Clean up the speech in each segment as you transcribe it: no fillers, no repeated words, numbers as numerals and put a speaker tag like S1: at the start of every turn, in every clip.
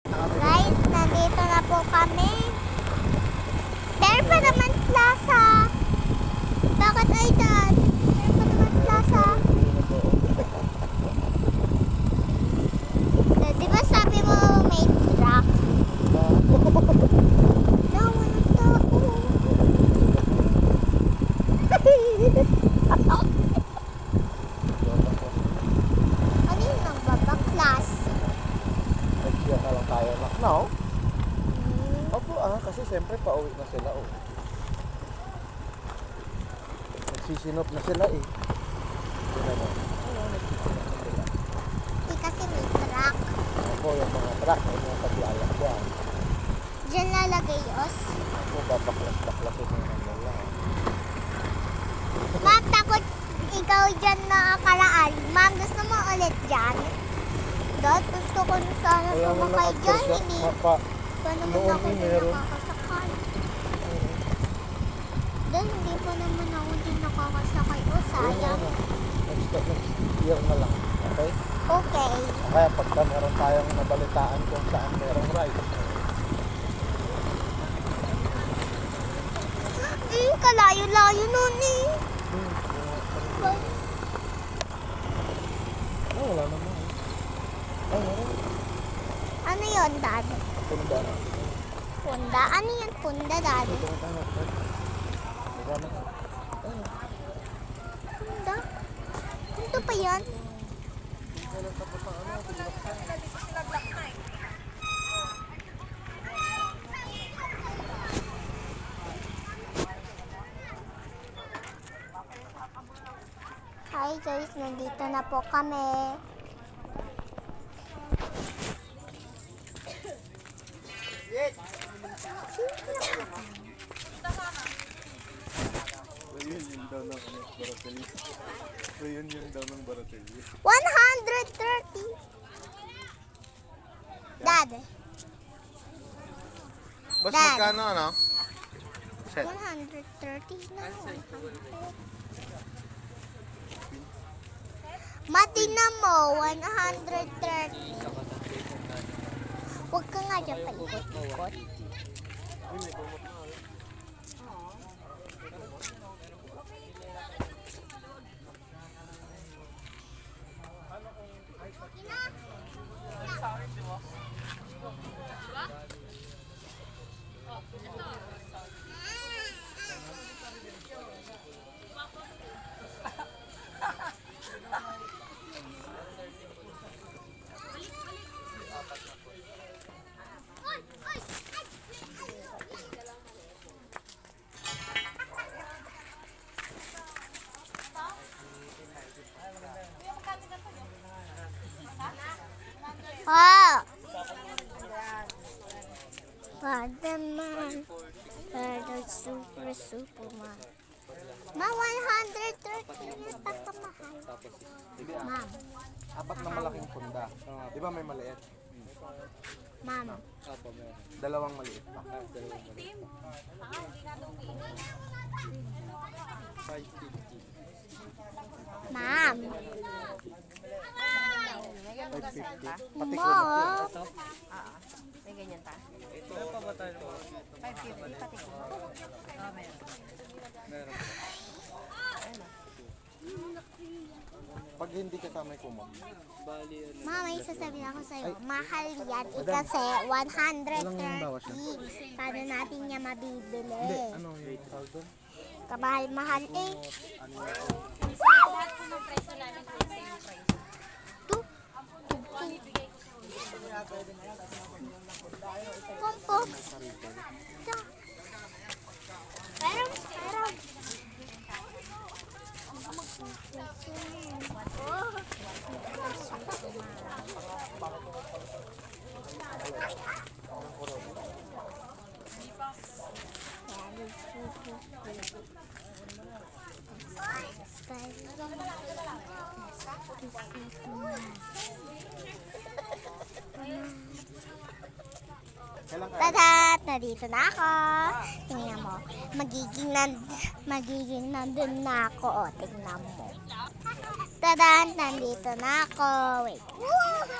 S1: Guys, nandito na po kami. There pa naman plaza. Bakit ay dad? There pa naman plaza. Di ba sabi mo may truck? No, walang tao. Ano yung nagbabaklas?
S2: Nagsiya ka lang tayo na. No? Opo kasi siyempre pauwi na sila Nagsisinop na sila Hindi naman. Nagsisinop na sila.
S1: Kasi may truck.
S2: Opo, yung mga truck, yung mga paglalak dyan.
S1: Diyan lalagay os.
S2: Opo, babaklas-baklasin mo nila.
S1: Ma'am, takot ikaw dyan nakakaraan. Ma'am, gusto mo ulit dyan? Dad, gusto ko na sana sumakay dyan. Hindi. Pa naman
S2: Noon
S1: ako din
S2: meron.
S1: nakakasakay. Dad, hindi pa naman ako din nakakasakay. O, sayang.
S2: Next year na lang. Okay?
S1: Okay.
S2: Kaya pagka meron tayong nabalitaan kung saan merong ride.
S1: Kalayo-layo nun
S2: Wala naman. Ay, meron.
S1: Ano yun, Dad?
S2: Punda.
S1: Punda? Ano yun, punda, Dad? Punda? Ito pa yan? Hi guys, nandito na po kami.
S2: Reunion daw ng Baratelli.
S1: 130. Dad,
S2: Boss,
S1: Dad.
S2: magkano ano? Set.
S1: 130 na. Matina mo, 130. Huwag ka nga dyan paikot-ikot. Oh! Spider-Man. Superman. Ma, 130 yata kamahal. Ma'am.
S2: Apat na malaking punda. Di ba may maliit?
S1: Ma'am.
S2: Dalawang maliit pa.
S1: Ma'am.
S2: 550. Pati
S1: Mo.
S2: kulot yun.
S3: May ganyan pa. Ito pa ba tayo? 550 pati ko. Meron.
S2: Pag hindi kasama yung kumot.
S1: Ma'am, may sasabihin ako sa'yo. Mahal yan. Kasi 130. Paano natin niya mabibili?
S2: Hindi, ano yung 8,000?
S1: Kamahal-mahal eh.
S3: Lahat po ng presyo namin po yung same price.
S1: Kumpo. Pero. Tadat! Nandito na ako. Tingnan mo. Magiging nandun na ako. O, tingnan mo. Tadan, nandito na ako. Wait.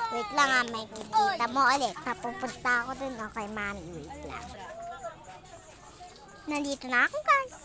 S1: Wait lang ah, may kikita mo ulit. Papupunta ako dun o kay Mami. Wait lang. Nandito na ako guys.